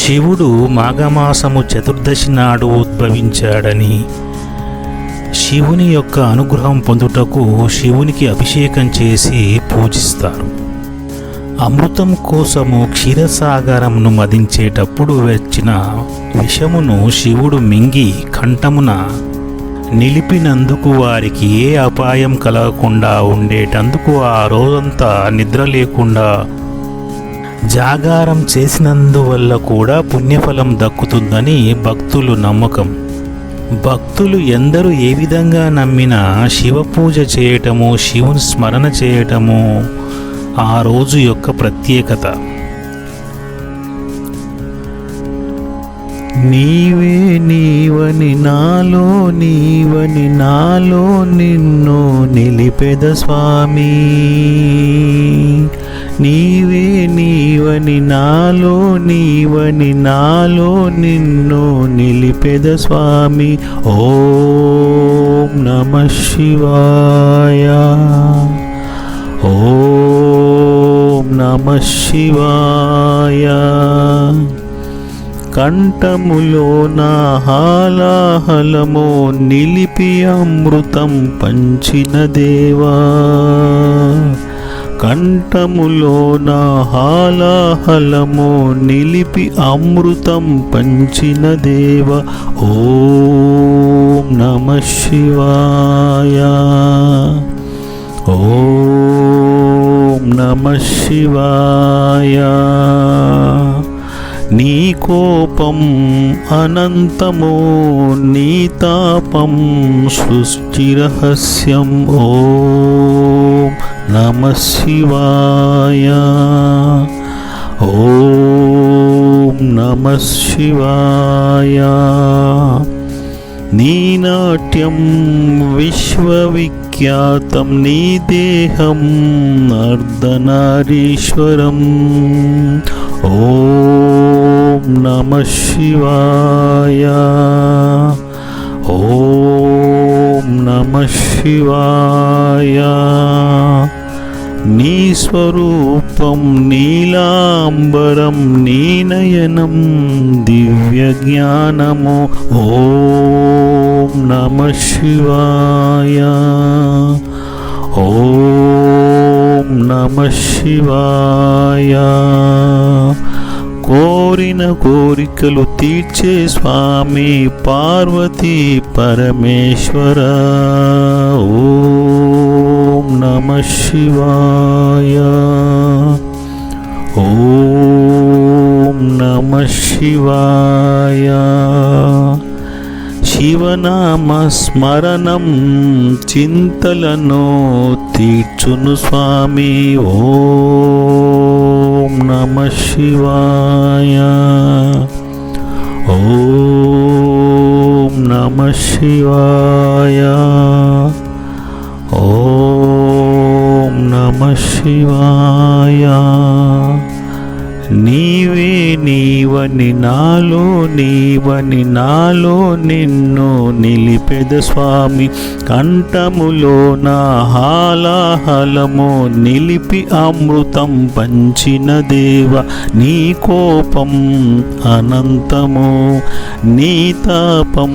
శివుడు మాఘమాసము చతుర్దశి నాడు ఉద్భవించాడని, శివుని యొక్క అనుగ్రహం పొందుటకు శివునికి అభిషేకం చేసి పూజిస్తారు. అమృతం కోసము క్షీరసాగరమును మదించేటప్పుడు వచ్చిన విషమును శివుడు మింగి కంఠమున నిలిపినందుకు వారికి ఏ అపాయం కలగకుండా ఉండేటందుకు ఆ రోజంతా నిద్ర లేకుండా జాగారం చేసినందువల్ల కూడా పుణ్యఫలం దక్కుతుందని భక్తులు నమ్మకం. భక్తులు ఎందరూ ఏ విధంగా నమ్మినా శివ పూజ చేయటము, శివుని స్మరణ చేయటము ఆ రోజు యొక్క ప్రత్యేకత. నీవే నీవని నాలో, నీవని నాలో నిన్ను నిలిపెద స్వామి. నీవే నీవని నాలో, నీవని నాలో నిన్ను నిలిపెద స్వామి. ఓం నమః శివాయ, ఓం నమః శివాయ. కంఠములో నా హాలాహలమో నిలిపి అమృతం పంచిన దేవా. కంఠములో నా హాలాహలమో నిలిపి అమృతం పంచిన దేవ. ఓం నమః శివాయ, ఓం నమః శివాయ. నీ కోపం అనంతమో, నీ తాపం సృష్టి రహస్యం. ఓం నమః శివాయ, ఓం నమః శివాయ. నీ నాట్యం విశ్వవిఖ్యాతం, నీ దేహం అర్ధనారీశ్వరం. ఓం నమః శివాయ, ఓం నమః శివాయ. నీ స్వరూపం నీలాంబరం, నీ నయనం దివ్య జ్ఞానము. ఓం నమః శివాయ, ఓం నమః శివాయ. కోరిన కోరికలు తీర్చే స్వామి పార్వతీ పరమేశ్వర. ఓం నమః శివాయ, ఓం నమః శివాయ. శివనామ స్మరణం చింతలను తీర్చును స్వామి. ఓం నమః శివాయ, ఓం నమః శివాయ, ఓం నమః శివాయ. నీవే నీవని నాలో, నీవని నాలో నిన్ను నిలిపెద స్వామి. కంఠములో నా హాలాహలమో నిలిపి అమృతం పంచిన దేవ. నీ కోపం అనంతమో, నీ తాపం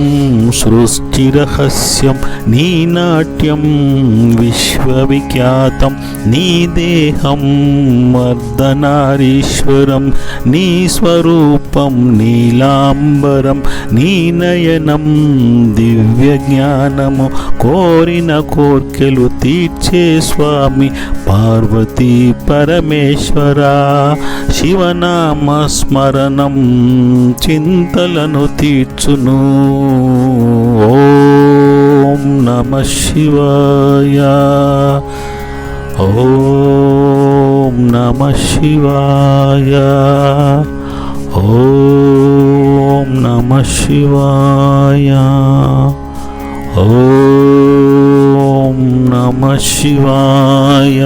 సృష్టి రహస్యం. నీ నాట్యం విశ్వవిఖ్యాతం, నీ దేహం అర్ధనారీశ్వరం. నీ స్వరూపం నీలాంబరం, నీ నయనం దివ్య జ్ఞానము. కోరిన కోర్కెలు తీర్చే స్వామి పార్వతీ పరమేశ్వర. శివనామ స్మరణం చింతలను తీర్చును. ఓం నమః శివాయ, ఓం నమః శివాయ, ఓం నమః శివాయ, ఓం నమః శివాయ.